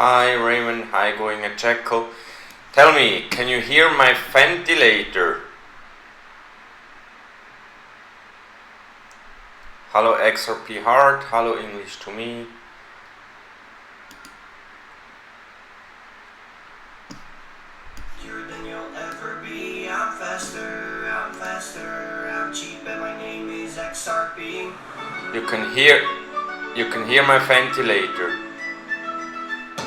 Hi Raymond, hi Going a Jackal. Tell me, can you hear my ventilator? Hello XRP Heart, hello English to me. You're than you'll ever be. I'm faster, I'm cheap, and my name is XRP. You can hear my ventilator.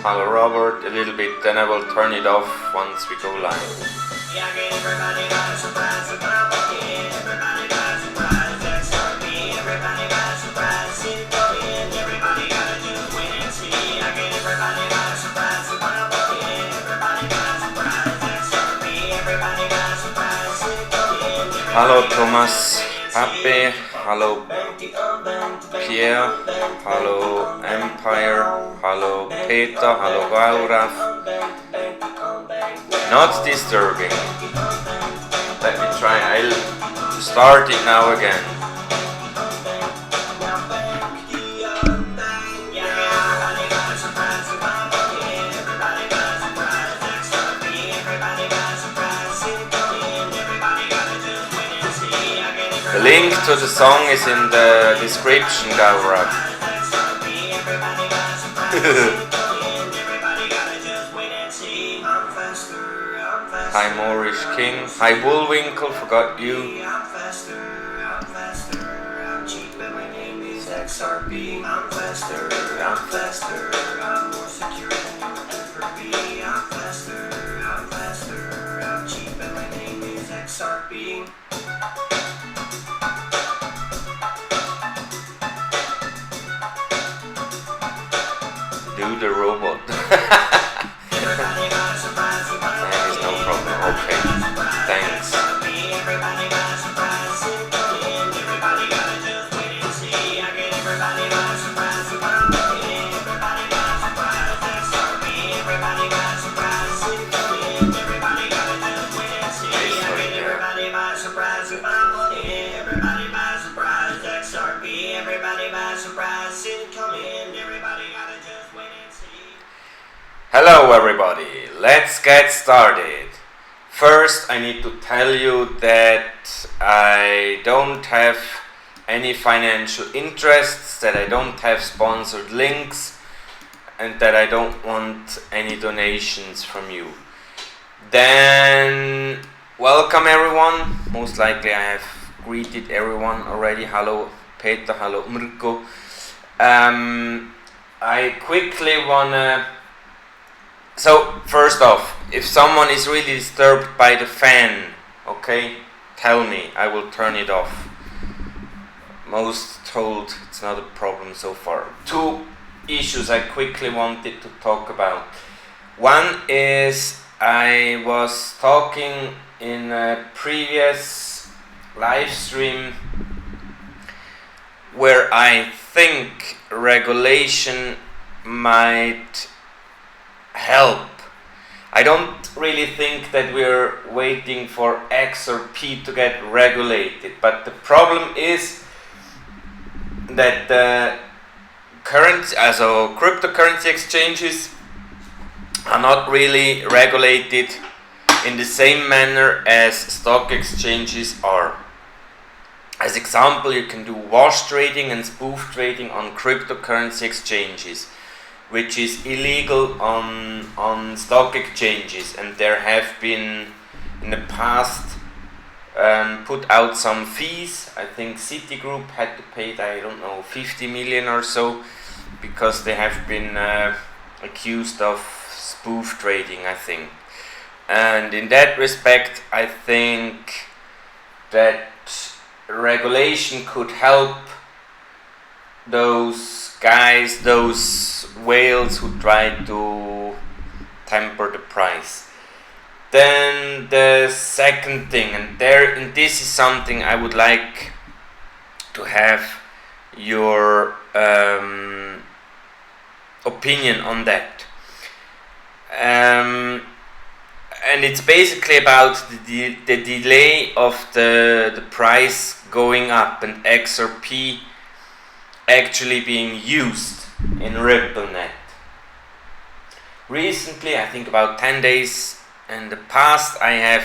Hello Robert, a little bit, then I will turn it off once we go live. Yeah, everybody got a surprise, but I'm okay. Everybody got a surprise, XRP. Everybody got a surprise, see it coming. Everybody gotta just wait and see. I get everybody got a surprise, but I'm okay. Everybody got a surprise, XRP. Everybody got a surprise, see it coming. Hello Thomas, happy. Hello Pierre, hello Empire, hello Peter, hello Gaurav. Not disturbing. Let me try, I'll start it now again. The link to the song is in the description, Gaurav. Hi Moorish King. Hi Bullwinkle, forgot you. I'm cheap and my name is XRP. I'm faster, I'm more secure than you'll ever be. I'm faster, I'm cheap and my name is XRP. Do the robot. There is no problem. Okay. Thanks. Hello everybody, let's get started. First I need to tell you that I don't have any financial interests, that I don't have sponsored links, and that I don't want any donations from you. Then welcome everyone. Most likely I have greeted everyone already. Hello Peter, hello Mirko. I quickly wanna... So, first off, if someone is really disturbed by the fan, okay, tell me, I will turn it off. Most told it's not a problem so far. Two issues I quickly wanted to talk about. One is I was talking in a previous live stream where I think regulation might help. I don't really think that we're waiting for XRP to get regulated, but the problem is that the cryptocurrency exchanges are not really regulated in the same manner as stock exchanges are. As example, you can do wash trading and spoof trading on cryptocurrency exchanges, which is illegal on stock exchanges, and there have been in the past put out some fees. I think Citigroup had to pay, I don't know, 50 million or so, because they have been accused of spoof trading, I think. And in that respect, I think that regulation could help those guys, those whales who try to temper the price. Then the second thing, and this is something I would like to have your opinion on that. And it's basically about the delay of the price going up and XRP actually being used in RippleNet. recently, I think about 10 days in the past, I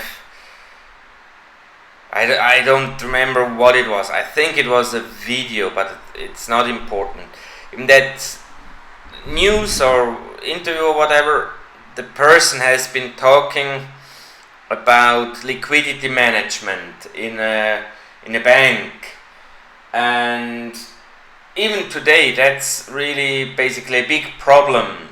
don't remember what it was. I think it was a video, but it's not important. In that news or interview or whatever, the person has been talking about liquidity management in a bank, and even today that's really basically a big problem.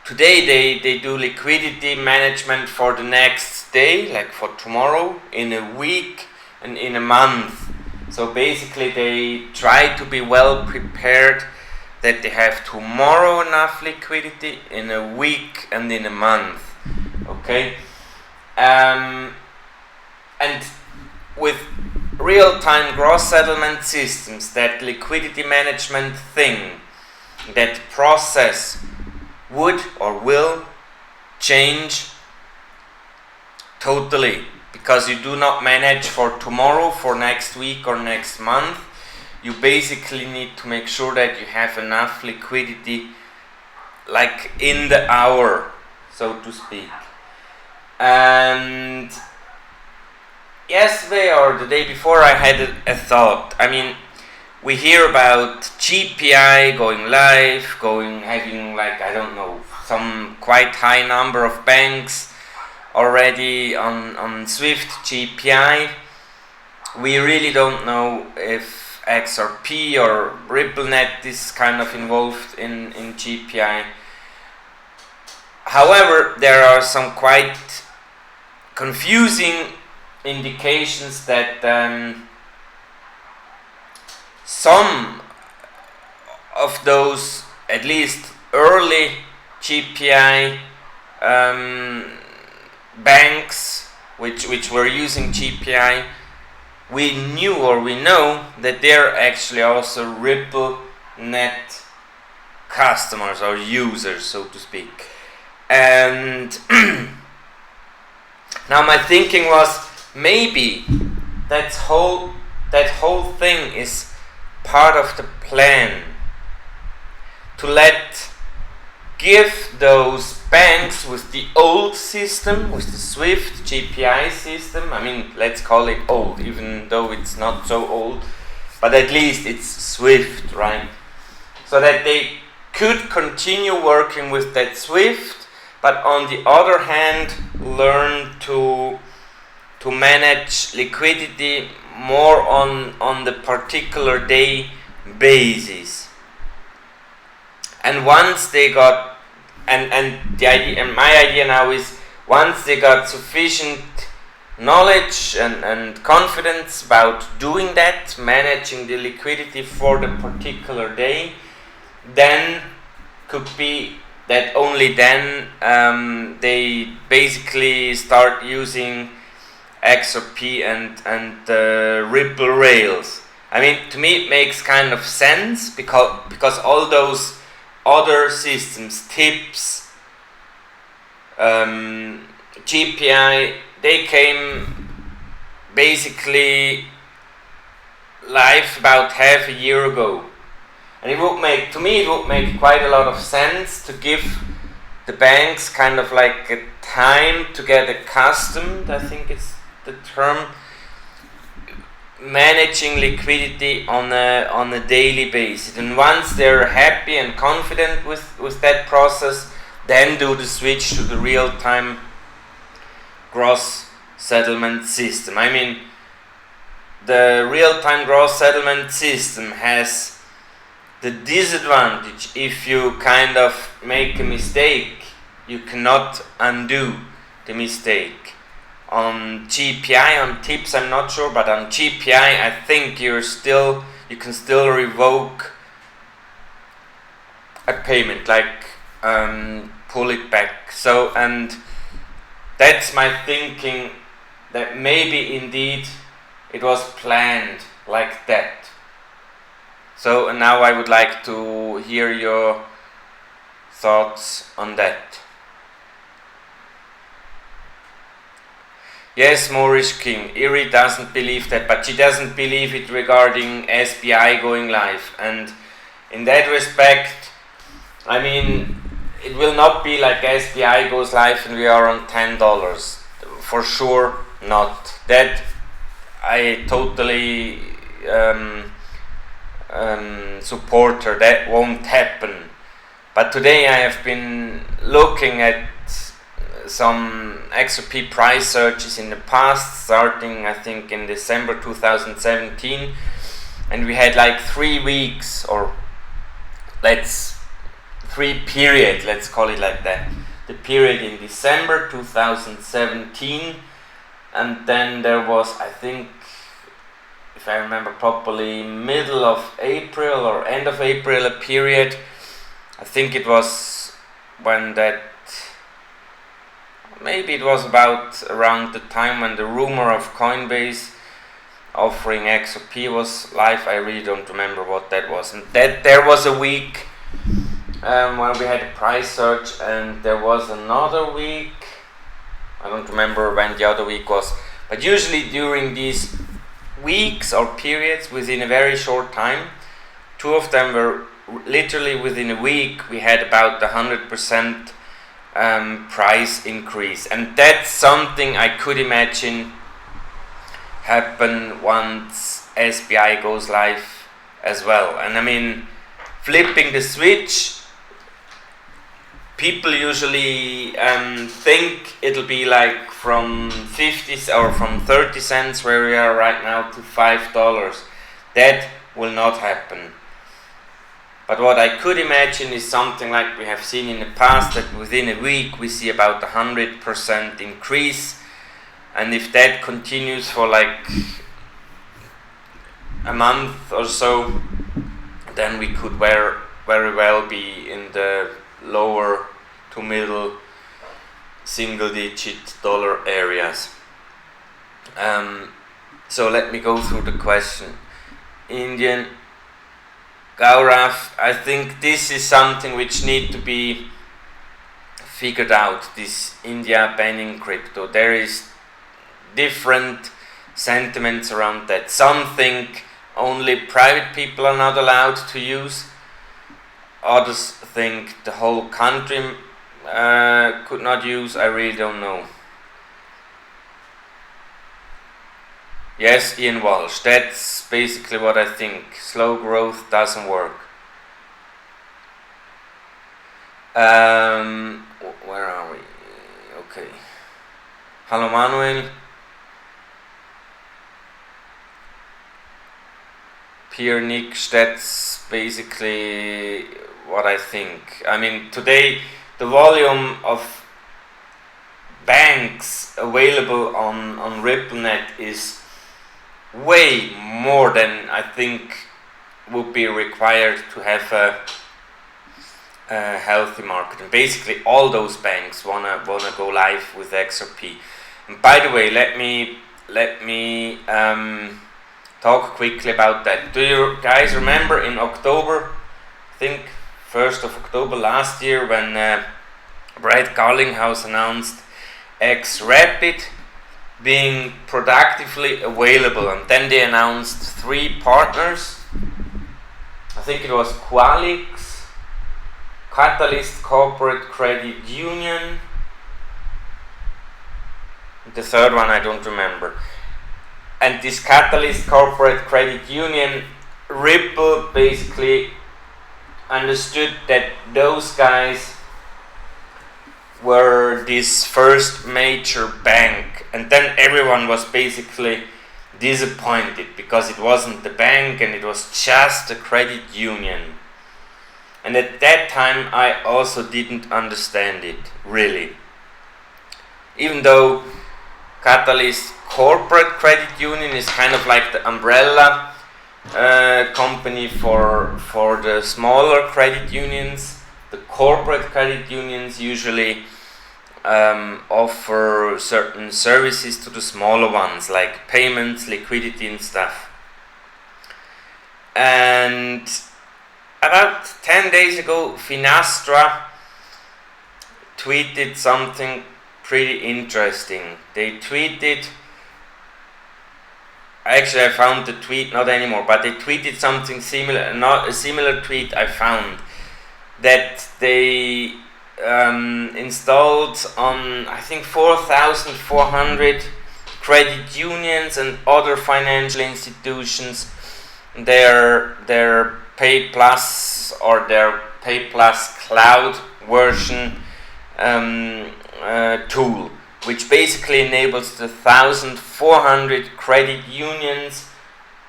Today they do liquidity management for the next day, like for tomorrow, in a week, and in a month. So basically they try to be well prepared, that they have tomorrow enough liquidity, in a week, and in a month. Okay? And with real-time gross settlement systems, that liquidity management thing, that process would or will change totally, because you do not manage for tomorrow, for next week or next month. You basically need to make sure that you have enough liquidity, like in the hour, so to speak. And yesterday or the day before, I had a thought. I mean, we hear about GPI going live, having, like, I don't know, some quite high number of banks already on Swift GPI. We really don't know if XRP or RippleNet is kind of involved in GPI. However, there are some quite confusing indications that some of those, at least early GPI banks which were using GPI, we know that they're actually also RippleNet customers or users, so to speak. And now my thinking was, maybe that whole thing is part of the plan to give those banks with the old system, with the Swift GPI system, I mean, let's call it old, even though it's not so old, but at least it's Swift, right? So that they could continue working with that Swift, but on the other hand, learn to manage liquidity more on the particular day basis. And once they got, and the idea, and my idea now is, once they got sufficient knowledge and confidence about doing that, managing the liquidity for the particular day, then could be that only then they basically start using XRP and Ripple rails. I mean, to me it makes kind of sense, because all those other systems, TIPS, GPI, they came basically live about half a year ago. And it would make quite a lot of sense to give the banks kind of like a time to get accustomed, I think it's the term, managing liquidity on a daily basis. And once they're happy and confident with that process, then do the switch to the real-time gross settlement system. I mean, the real-time gross settlement system has the disadvantage: if you kind of make a mistake, you cannot undo the mistake. On GPI, on TIPS, I'm not sure, but on GPI, I think you can still revoke a payment, like pull it back. So, and that's my thinking, that maybe indeed it was planned like that. So now I would like to hear your thoughts on that. Yes, Moorish King, Iri doesn't believe that, but she doesn't believe it regarding SBI going live. And in that respect, I mean, it will not be like SBI goes live and we are on $10. For sure not. That I totally support her. That won't happen. But today I have been looking at some XRP price searches in the past, starting I think in December 2017, and we had like 3 weeks, or 3 period, let's call it like that. The period in December 2017, and then there was, I think, if I remember properly, middle of April or end of April, a period. I think it was when that, maybe it was about around the time when the rumor of Coinbase offering XRP was live. I really don't remember what that was. And that there was a week when we had a price surge, and there was another week. I don't remember when the other week was, but usually during these weeks or periods within a very short time, 2 of them were literally within a week. We had about 100% price increase, and that's something I could imagine happen once SBI goes live as well. And I mean, flipping the switch, people usually think it'll be like from 50 or from 30 cents where we are right now to $5. That will not happen. But what I could imagine is something like we have seen in the past, that within a week we see about 100% increase, and if that continues for like a month or so, then we could very well be in the lower to middle single-digit dollar areas. So let me go through the question. Indian Gaurav, I think this is something which need to be figured out, this India banning crypto. There is different sentiments around that. Some think only private people are not allowed to use. Others think the whole country could not use. I really don't know. Yes, Ian Walsh, that's basically what I think. Slow growth doesn't work. Where are we? Okay. Hello, Manuel. Pierre Nick, that's basically what I think. I mean, today the volume of banks available on RippleNet is way more than I think would be required to have a healthy market. And basically all those banks wanna go live with XRP. And by the way, let me talk quickly about that. Do you guys remember in October, I think 1st of October last year, when Brad Garlinghouse announced XRP being productively available, and then they announced 3 partners. I think it was Qualix, Catalyst Corporate Credit Union, the third one I don't remember. And this Catalyst Corporate Credit Union, Ripple basically understood that those guys were this first major bank, and then everyone was basically disappointed because it wasn't the bank and it was just a credit union. And at that time I also didn't understand it really, even though Catalyst Corporate Credit Union is kind of like the umbrella company for the smaller credit unions. The corporate credit unions usually offer certain services to the smaller ones, like payments, liquidity and stuff. And about 10 days ago, Finastra tweeted something pretty interesting. They tweeted, actually I found the tweet not anymore, but they tweeted something similar, not a similar tweet I found, that they installed on, I think, 4,400 credit unions and other financial institutions their Pay Plus or their Pay Plus Cloud version tool, which basically enables the 1,400 credit unions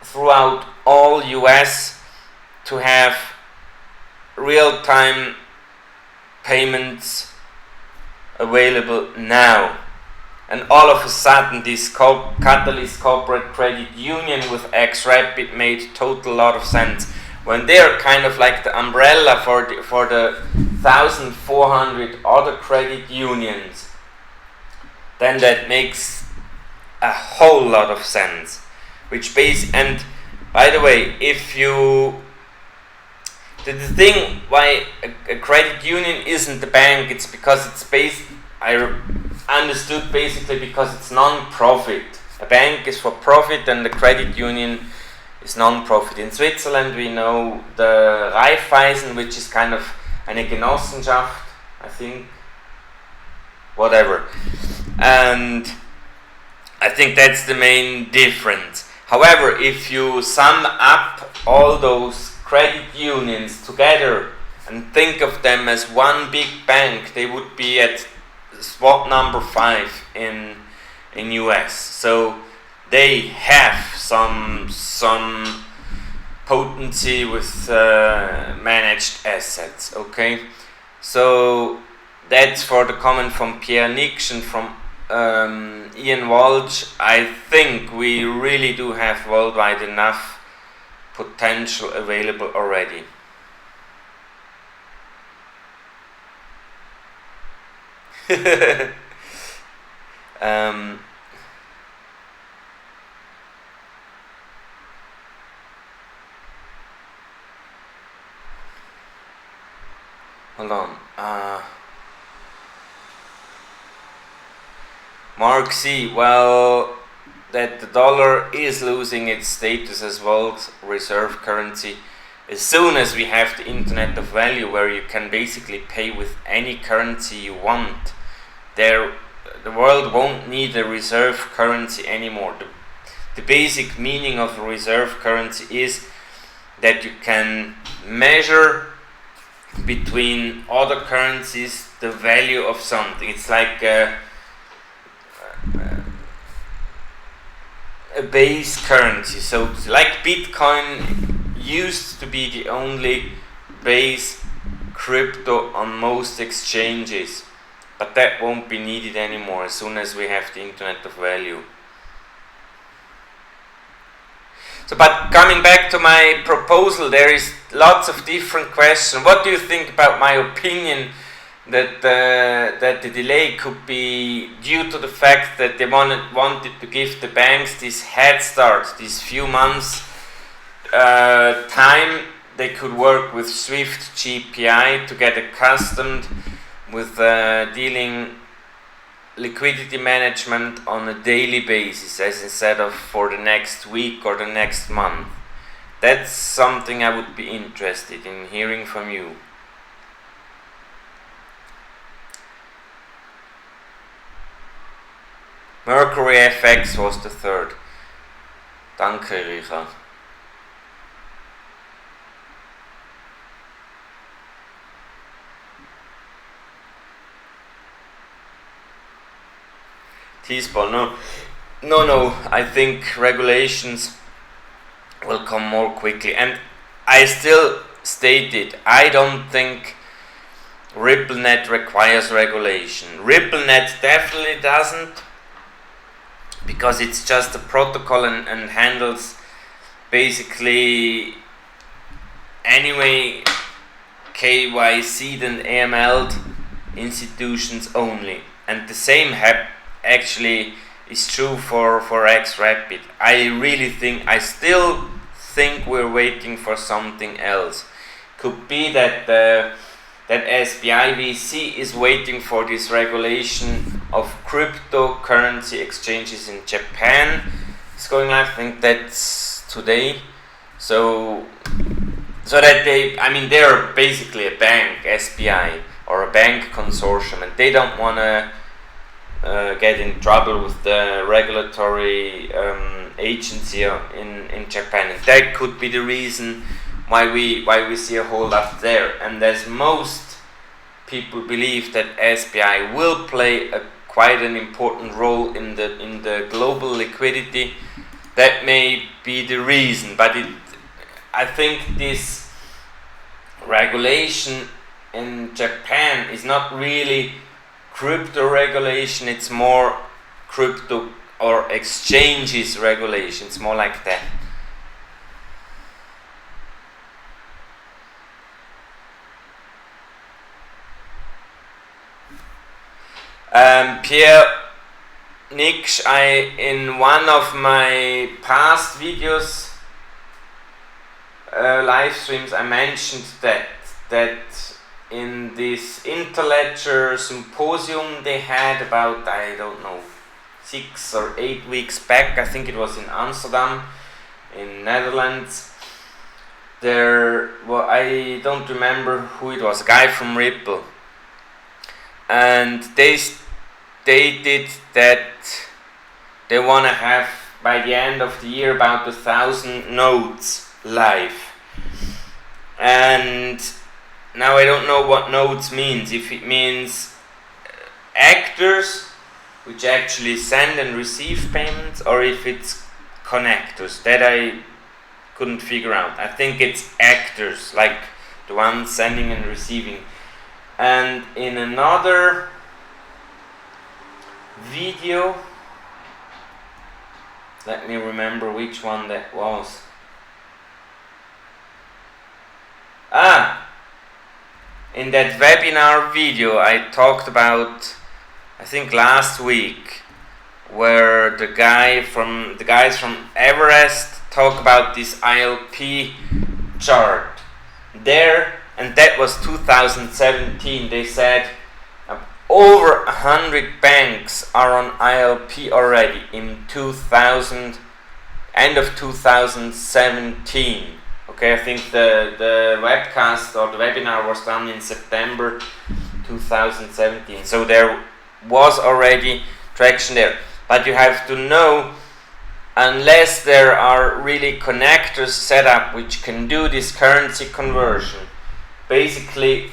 throughout all US to have real-time payments available now. And all of a sudden this Catalyst Corporate Credit Union with XRP made total lot of sense, when they're kind of like the umbrella for the 1,400 other credit unions. Then that makes a whole lot of sense. And by the way, if you the thing why a credit union isn't a bank, it's because it's I understood basically because it's non-profit. A bank is for profit and the credit union is non-profit. In Switzerland we know the Raiffeisen, which is kind of eine Genossenschaft, I think, whatever. And I think that's the main difference. However, if you sum up all those credit unions together and think of them as one big bank, they would be at spot number 5 in US. So they have some potency with managed assets. Okay, so that's for the comment from Pierre Nix and from Ian Walsh. I think we really do have worldwide enough potential available already. Hold on. Mark C. Well, that the dollar is losing its status as world reserve currency as soon as we have the Internet of Value, where you can basically pay with any currency you want. The world won't need a reserve currency anymore. The basic meaning of a reserve currency is that you can measure between other currencies the value of something. It's like a base currency. So like Bitcoin used to be the only base crypto on most exchanges, but that won't be needed anymore as soon as we have the Internet of Value. So, but coming back to my proposal, there is lots of different questions. What do you think about my opinion that the delay could be due to the fact that they wanted to give the banks this head start, these few months time they could work with Swift GPI to get accustomed with dealing liquidity management on a daily basis, as instead of for the next week or the next month. That's something I would be interested in hearing from you. Mercury FX was the third. Danke, Richard. T-Spot, no, I think regulations will come more quickly. And I still stated, I don't think RippleNet requires regulation. RippleNet definitely doesn't, because it's just a protocol and handles basically anyway KYC'd and AML'd institutions only. And the same actually is true for XRP. I still think we're waiting for something else. Could be that that SBI VC is waiting for this regulation of cryptocurrency exchanges in Japan. It's going live, I think that's today. So that they're basically a bank, SBI, or a bank consortium, and they don't want to get in trouble with the regulatory agency in Japan, and that could be the reason why we see a hold up there. And as most people believe that SBI will play quite an important role in the global liquidity, that may be the reason. But I think this regulation in Japan is not really crypto regulation, it's more crypto or exchanges regulation, it's more like that. Pierre Nix, in one of my past videos, live streams, I mentioned that in this Interledger symposium they had about, I don't know, 6 or 8 weeks back, I think it was in Amsterdam, in Netherlands. I don't remember who it was, a guy from Ripple, and they stated that they want to have by the end of the year about 1,000 nodes live. And now I don't know what nodes means, if it means actors which actually send and receive payments, or if it's connectors. That I couldn't figure out. I think it's actors, like the ones sending and receiving. And in another video, let me remember which one that was. In that webinar video I talked about, I think last week, where the guys from Everest talk about this ILP chart there, and that was 2017. They said over 100 banks are on ILP already in end of 2017. Okay, I think the webcast or the webinar was done in September 2017. So there was already traction there. But you have to know, unless there are really connectors set up which can do this currency conversion, basically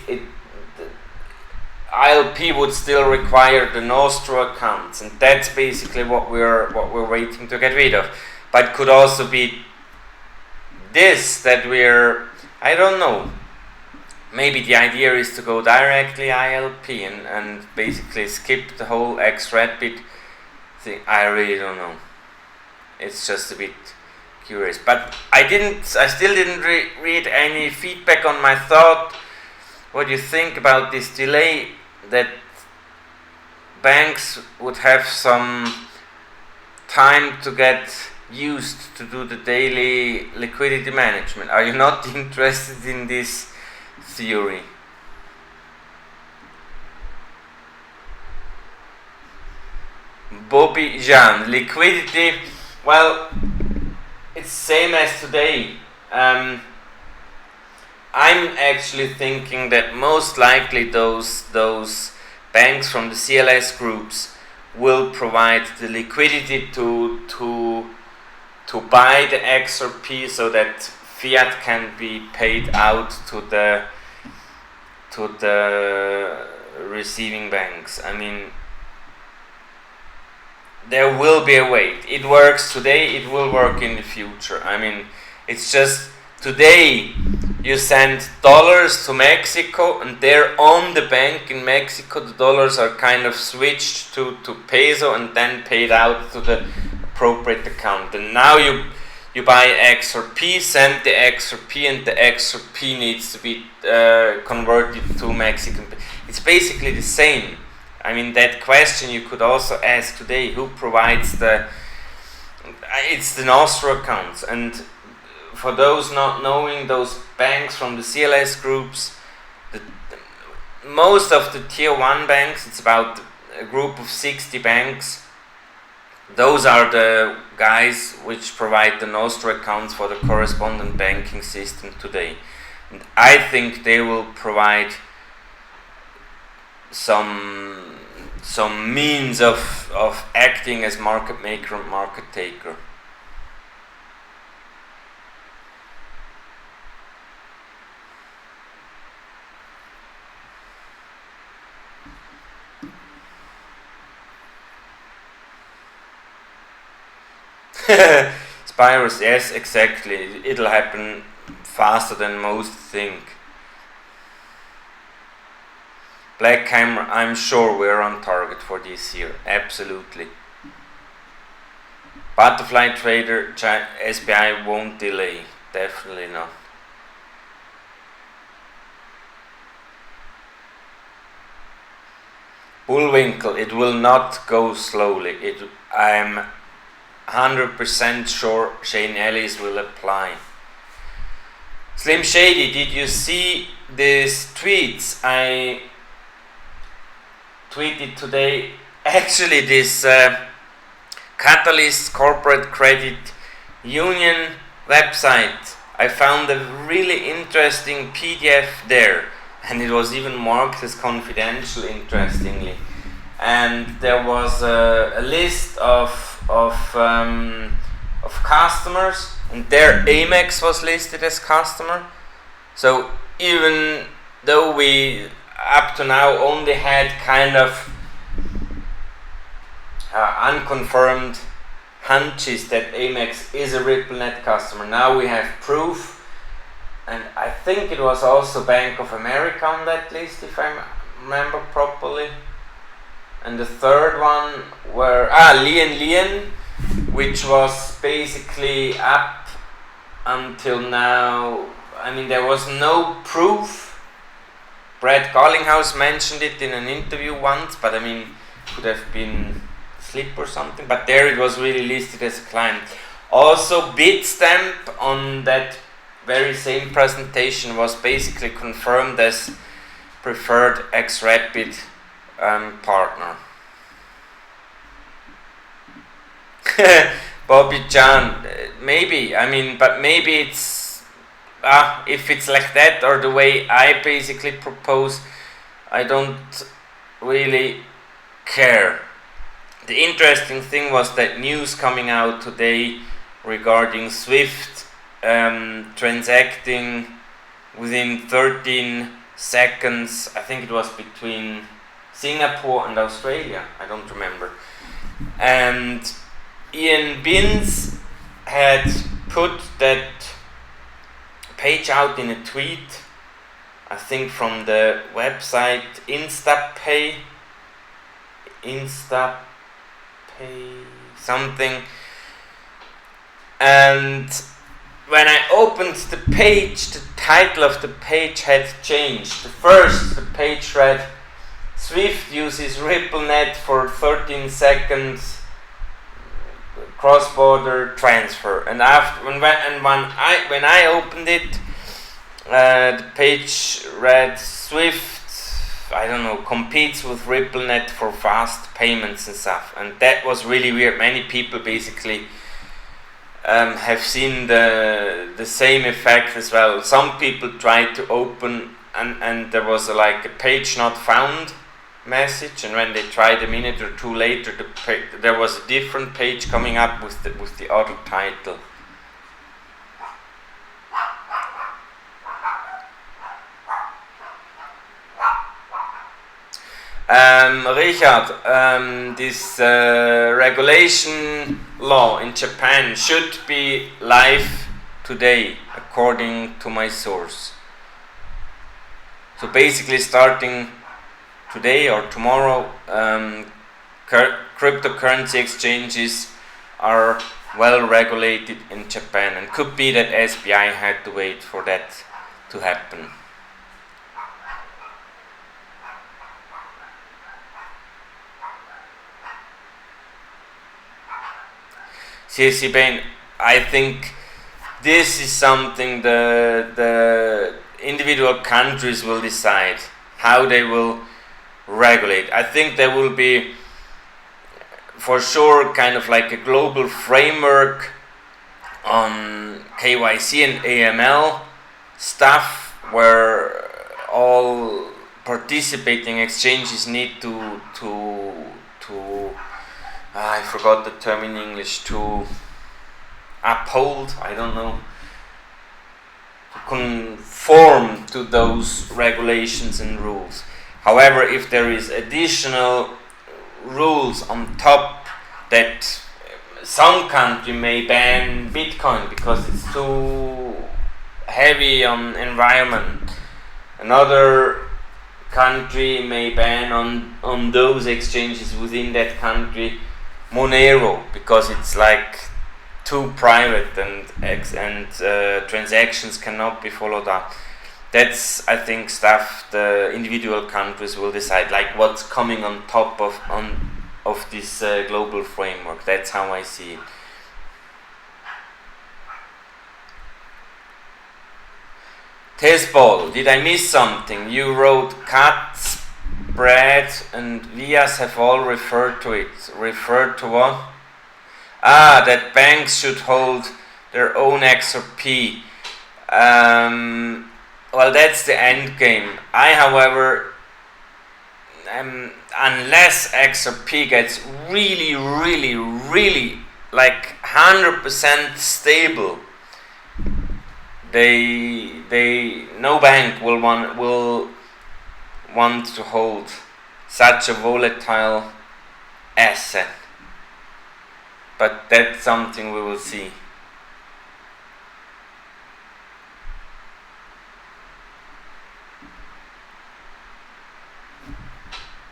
ILP would still require the Nostro accounts, and that's basically what we're waiting to get rid of. But could also be this, that I don't know, maybe the idea is to go directly ILP and basically skip the whole XRP thing. I really don't know. It's just a bit curious. But I still didn't read any feedback on my thought. What do you think about this delay, that banks would have some time to get used to do the daily liquidity management? Are you not interested in this theory? Bobby Jean, liquidity, well, it's same as today. I'm actually thinking that most likely those banks from the CLS groups will provide the liquidity to buy the XRP, so that fiat can be paid out to the receiving banks. I mean, there will be a way. It works today, it will work in the future. I mean, it's just today you send dollars to Mexico, and there on the bank in Mexico the dollars are kind of switched to peso and then paid out to the appropriate account. And now you buy XRP, send the XRP, and the XRP needs to be converted to Mexican. It's basically the same. I mean, that question you could also ask today: who provides it's the Nostro accounts. And for those not knowing, those banks from the CLS groups, most of the tier 1 banks, it's about a group of 60 banks. Those are the guys which provide the Nostro accounts for the correspondent banking system today. And I think they will provide some means of acting as market maker and market taker. Spirals, yes, exactly. It'll happen faster than most think. Black Hammer, I'm sure we're on target for this year, absolutely. Butterfly Trader, SBI won't delay, definitely not. Bullwinkle, it will not go slowly. I'm 100% sure Shane Ellis will apply. Slim Shady, did you see these tweets I tweeted today? Actually, this Catalyst Corporate Credit Union website, I found a really interesting PDF there, and it was even marked as confidential, interestingly. And there was a list of customers, and their Amex was listed as customer. So even though we up to now only had kind of unconfirmed hunches that Amex is a RippleNet customer, now we have proof. And I think it was also Bank of America on that list, if I remember properly. And the third one were Lien, which was basically up until now. I mean, there was no proof. Brad Garlinghouse mentioned it in an interview once, but I mean, could have been slip or something. But there it was really listed as a client. Also, Bitstamp on that very same presentation was basically confirmed as preferred XRP partner. Bobby John, maybe, I mean, but maybe it's if it's like that, or the way I basically propose, I don't really care. The interesting thing was that news coming out today regarding Swift transacting within 13 seconds. I think it was between Singapore and Australia, I don't remember. And Ian Binns had put that page out in a tweet, I think from the website Instapay something. And when I opened the page, the title of the page had changed. The page read, Swift uses RippleNet for 13 seconds cross-border transfer. And after when I opened it, the page read, Swift, I don't know, competes with RippleNet for fast payments and stuff. And that was really weird. Many people basically have seen the same effect as well. Some people tried to open and there was like a page not found message, and when they tried a minute or two later, there was a different page coming up with the other title. Richard, this regulation law in Japan should be live today, according to my source. So basically starting today or tomorrow, cryptocurrency exchanges are well regulated in Japan, and could be that SBI had to wait for that to happen. CSC Bain, I think this is something the individual countries will decide how they will regulate. I think there will be for sure kind of like a global framework on KYC and AML stuff, where all participating exchanges need to I forgot the term in English, to uphold, I don't know, to conform to those regulations and rules. However, if there is additional rules on top, that some country may ban Bitcoin because it's too heavy on environment, another country may ban on those exchanges within that country Monero because it's like too private and transactions cannot be followed up. That's, I think, stuff the individual countries will decide, like what's coming on top of this global framework. That's how I see it. Tezball, did I miss something? You wrote cut, spread, and Vias have all referred to it. Referred to what? Ah, that banks should hold their own XRP. Well, that's the end game. I, however, unless XRP gets really like 100% stable, no bank will want to hold such a volatile asset. But that's something we will see.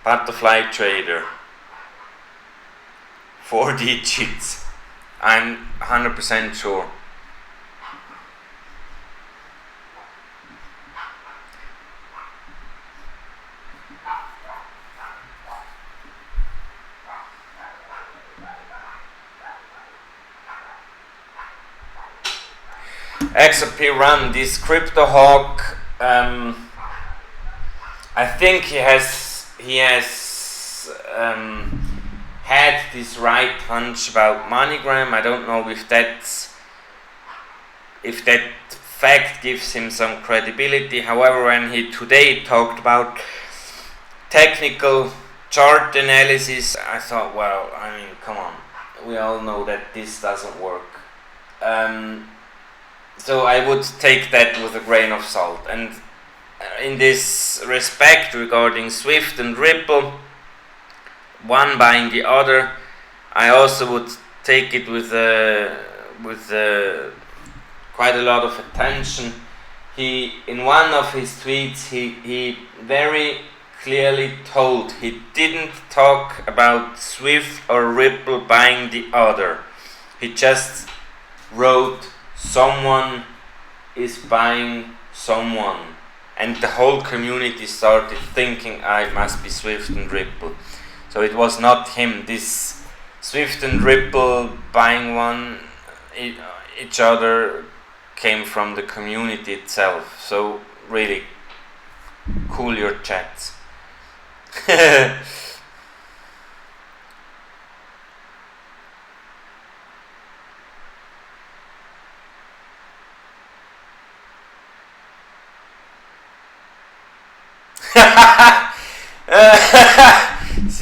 Butterfly trader, 4 digits, I'm 100% sure. XRP run, this crypto hawk, I think he has had this right hunch about MoneyGram. I don't know if that fact gives him some credibility. However, when he today talked about technical chart analysis, I thought, well, I mean, come on, we all know that this doesn't work. So I would take that with a grain of salt. And in this respect, regarding Swift and Ripple, one buying the other, I also would take it with quite a lot of attention. He, in one of his tweets, he very clearly told he didn't talk about Swift or Ripple buying the other. He just wrote, someone is buying someone. And the whole community started thinking, it must be Swift and Ripple. So it was not him. This Swift and Ripple buying each other came from the community itself. So really, cool your chats.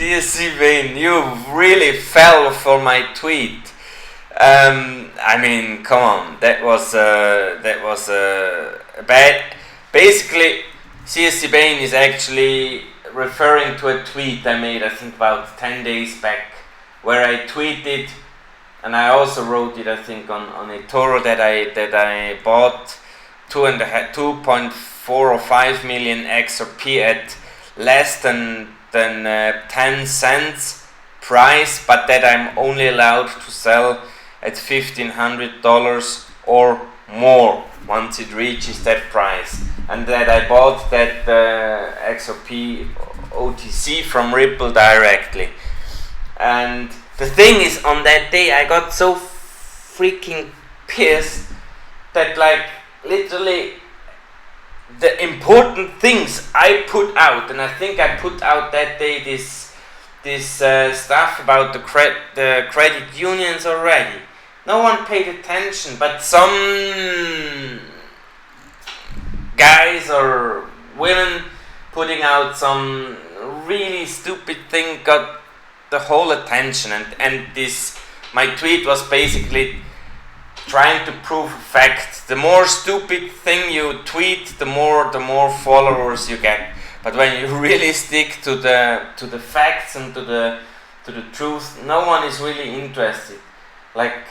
CSC Vane, you really fell for my tweet. I mean, come on, that was bad. Basically, CSC Vane is actually referring to a tweet I made, I think about 10 days back, where I tweeted, and I also wrote it, I think, on eToro, that I bought 2.4 or 5 million XRP at less than 10 cents price, but that I'm only allowed to sell at $1,500 or more once it reaches that price, and that I bought that XRP OTC from Ripple directly. And the thing is, on that day I got so freaking pissed that, like, literally the important things I put out, and I think I put out that day this stuff about the credit unions already. No one paid attention, but some guys or women putting out some really stupid thing got the whole attention, and this my tweet was basically trying to prove a fact. The more stupid thing you tweet, the more followers you get. But when you really stick to the facts and to the truth, no one is really interested. Like,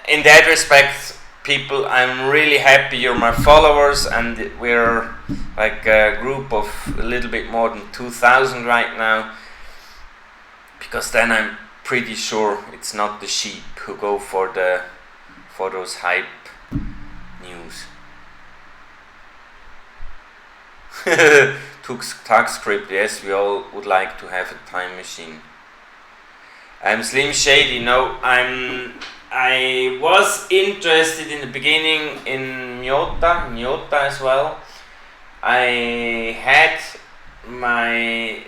in that respect, people, I'm really happy you're my followers, and we're like a group of a little bit more than 2,000 right now, because then I'm pretty sure it's not the sheep who go for those hype news. Tax script, yes, we all would like to have a time machine. I'm Slim Shady. No, I was interested in the beginning in Nyota as well. I had my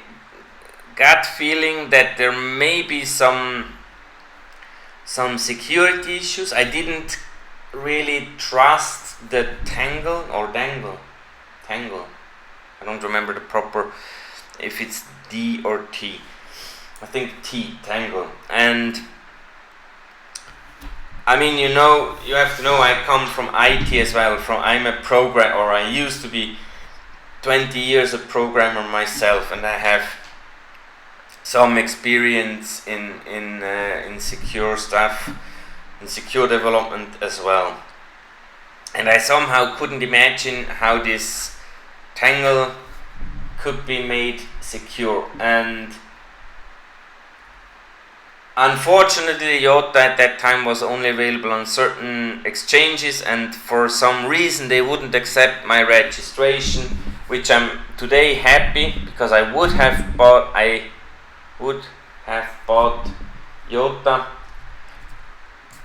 gut feeling that there may be some security issues. I didn't really trust the Tangle. I don't remember the proper, if it's D or T. I think T, Tangle. And I mean, you have to know I come from IT as well. I'm a programmer, or I used to be 20 years a programmer myself, and I have some experience in secure stuff, in secure development as well. And I somehow couldn't imagine how this Tangle could be made secure. And unfortunately, Iota at that time was only available on certain exchanges, and for some reason they wouldn't accept my registration, which I'm today happy, because I would have bought Iota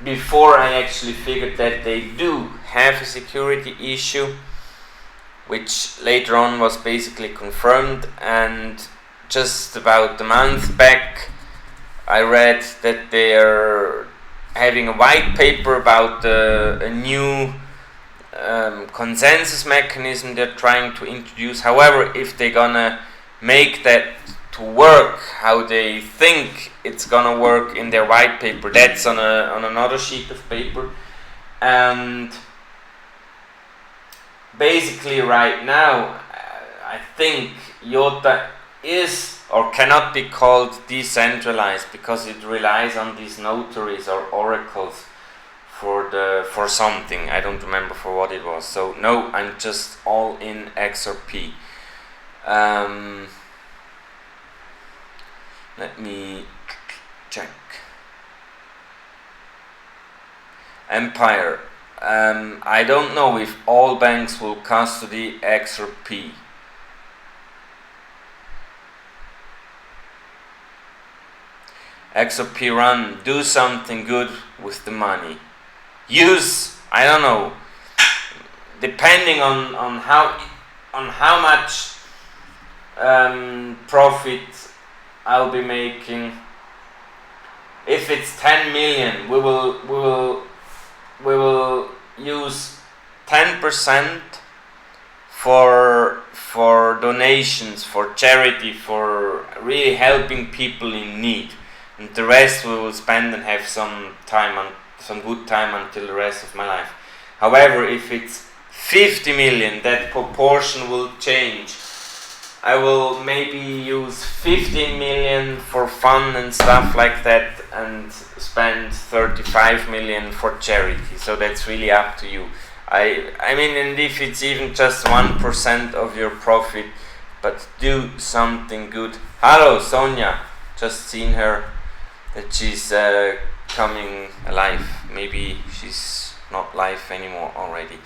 before I actually figured that they do have a security issue, which later on was basically confirmed. And just about a month back, I read that they are having a white paper about a new consensus mechanism they're trying to introduce. However, if they're gonna make that to work how they think it's gonna work in their white paper, that's on another sheet of paper. And basically right now, I think Iota is or cannot be called decentralized, because it relies on these notaries or oracles for something. I don't remember for what it was. So no, I'm just all in XRP. Let me check. Empire. I don't know if all banks will custody XRP. XRP run, do something good with the money. Use, I don't know, depending on how much profit I'll be making. If it's 10 million, we will use 10% for donations, for charity, for really helping people in need. And the rest we will spend and have some good time until the rest of my life. However, if it's 50 million, that proportion will change. I will maybe use 15 million for fun and stuff like that, and spend 35 million for charity. So that's really up to you. I mean, and if it's even just 1% of your profit, but do something good. Hello, Sonia. Just seen her. That she's coming alive. Maybe she's not live anymore already.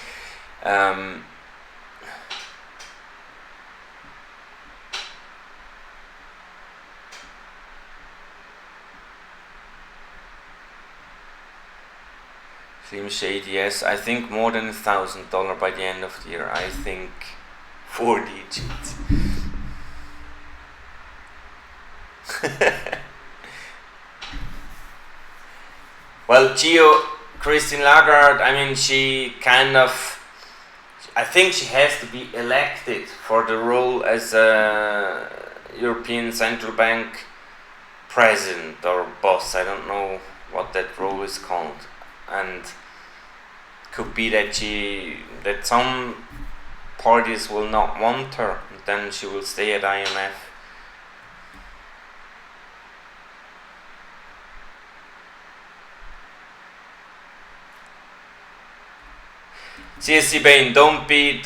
Slim Shady, yes, I think more than $1,000 by the end of the year. I think 4 digits. Well, Christine Lagarde, I mean, she kind of, I think she has to be elected for the role as a European Central Bank president or boss. I don't know what that role is called, and could be that some parties will not want her, and then she will stay at IMF. CSC Bain, don't be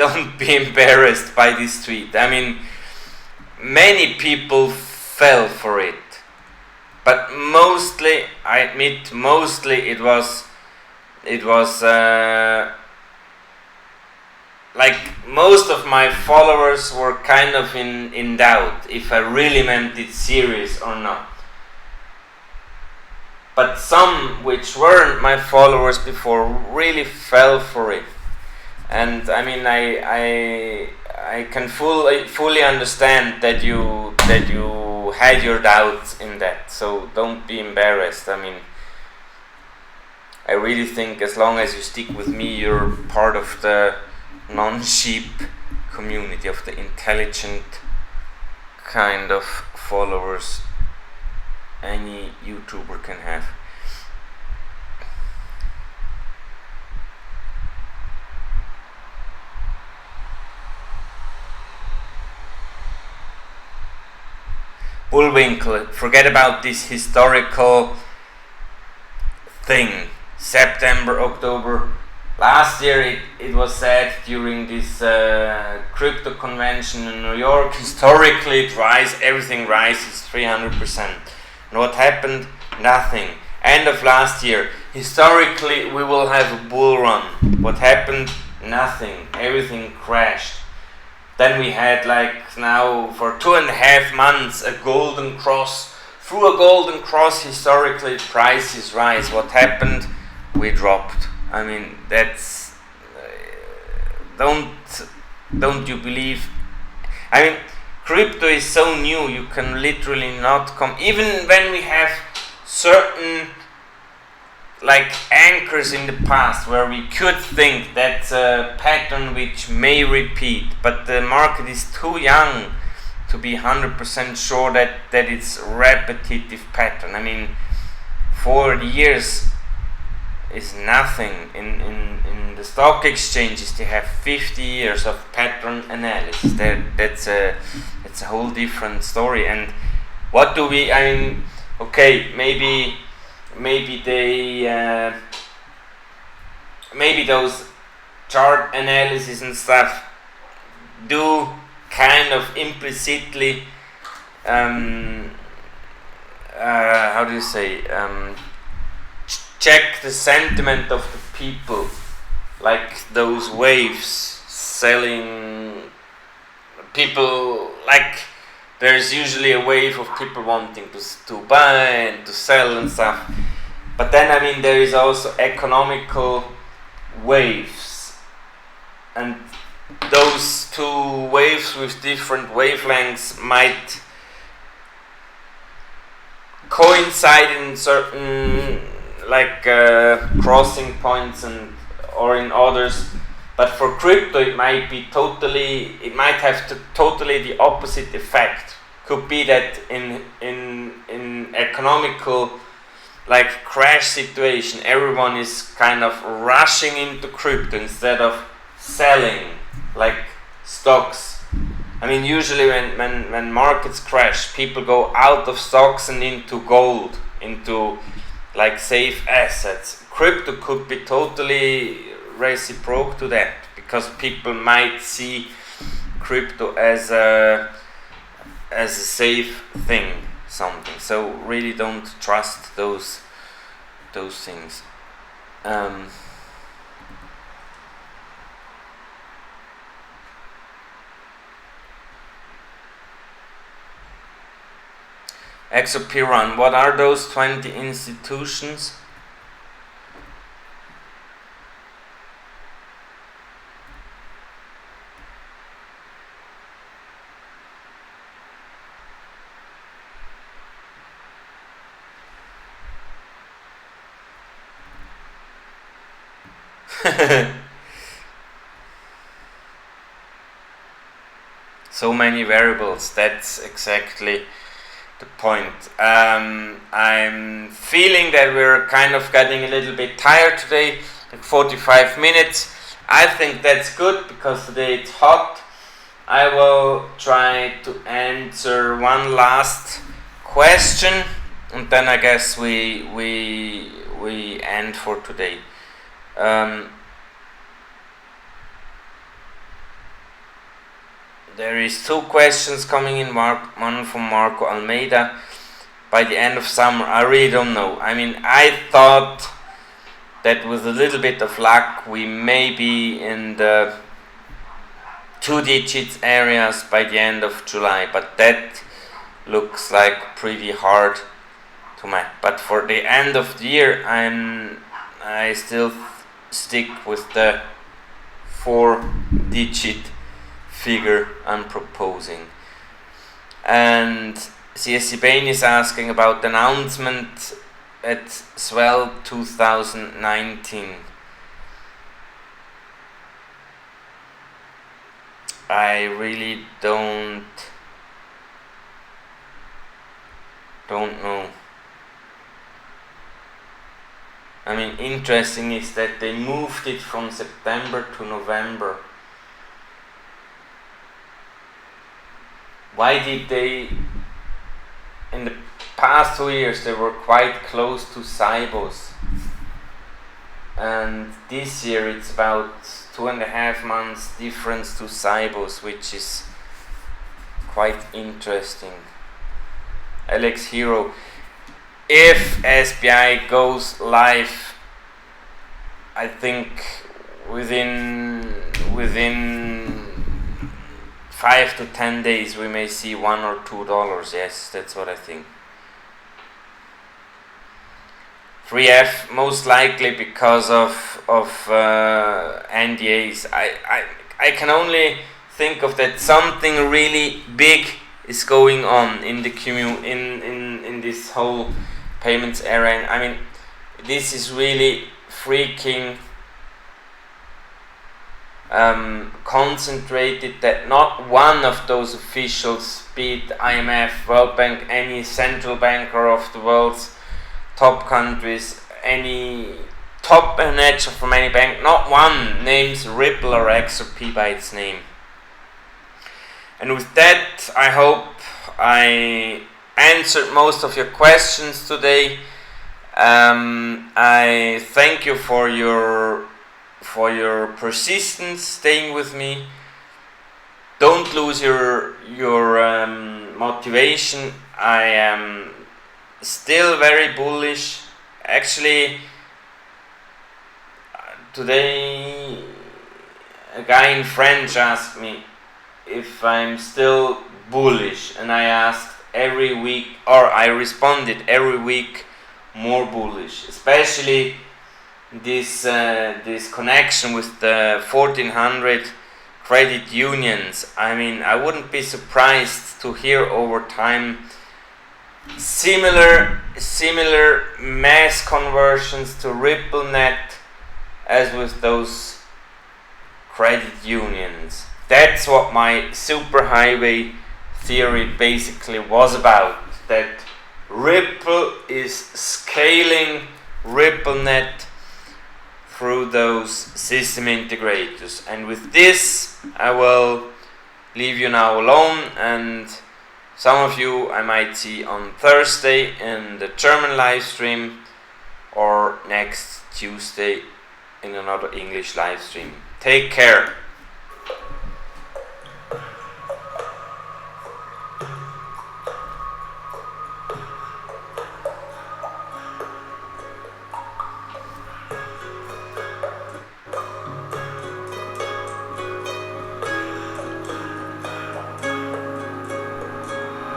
embarrassed by this tweet. I mean, many people fell for it, but mostly, I admit, it was like most of my followers were kind of in doubt if I really meant it serious or not. But some which weren't my followers before really fell for it. And I mean, I can fully understand that you had your doubts in that. So don't be embarrassed. I mean, I really think as long as you stick with me, you're part of the non-sheep community, of the intelligent kind of followers any YouTuber can have. Bullwinkle, forget about this historical thing. September, October. Last year it was said during this crypto convention in New York, historically everything rises 300%. And what happened? Nothing. End of last year, historically we will have a bull run. What happened? Nothing. Everything crashed. Then we had, like, now for 2.5 months a golden cross. Through a golden cross, historically prices rise. What happened? We dropped. I mean, that's don't you believe? I mean, crypto is so new, you can literally not come. Even when we have certain like anchors in the past where we could think that's a pattern which may repeat, but the market is too young to be 100% sure that it's a repetitive pattern. I mean, 40 years is nothing. In the stock exchanges they have 50 years of pattern analysis. That's a whole different story. And what do we, I mean, okay, maybe they maybe those chart analysis and stuff do kind of implicitly how do you say, check the sentiment of the people, like those waves selling people, like there's usually a wave of people wanting to buy and to sell and stuff. But then, I mean, there is also economical waves, and those two waves with different wavelengths might coincide in certain like crossing points and or in others. But for crypto it might have totally the opposite effect. Could be that in economical like crash situation, everyone is kind of rushing into crypto instead of selling like stocks. I mean, usually when markets crash, people go out of stocks and into gold, into like safe assets. Crypto could be totally reciprocal to that, because people might see crypto as a safe thing, something. So really don't trust those things. XRP run. What are those 20 institutions? so many variables. That's exactly the point. I'm feeling that we're kind of getting a little bit tired today, like 45 minutes. I think that's good because today it's hot. I will try to answer one last question, and then I guess we end for today. There is 2 questions coming in. One from Marco Almeida. By the end of summer, I really don't know. I mean, I thought that with a little bit of luck, we may be in the 2 digits areas by the end of July, but that looks like pretty hard to match. But for the end of the year, I still stick with the 4-digit figure I'm proposing. And CSC Bain is asking about the announcement at Swell 2019. I really don't know. I mean, interesting is that they moved it from September to November. Why did they? In the past 2 years they were quite close to Cybos, and this year it's about 2.5 months difference to Cybos, which is quite interesting. Alex Hero, if SBI goes live, I think within 5 to 10 days we may see $1 or $2. Yes, that's what I think. 3F, most likely because of NDAs. I can only think of that something really big is going on in the in this whole payments area. I mean, this is really freaking concentrated, that not one of those officials, be it IMF, World Bank, any central banker of the world's top countries, any top manager from any bank, not one names Ripple or XRP by its name. And with that, I hope I answered most of your questions today. I thank you for your persistence, staying with me. Don't lose your motivation. I am still very bullish. Actually, today a guy in French asked me if I'm still bullish, and I asked every week, or I responded every week, more bullish, especially this connection with the 1400 credit unions. I mean, I wouldn't be surprised to hear over time similar mass conversions to RippleNet as with those credit unions. That's what my superhighway theory basically was about, that Ripple is scaling RippleNet through those system integrators. And with this, I will leave you now alone, and some of you I might see on Thursday in the German live stream, or next Tuesday in another English live stream. Take care.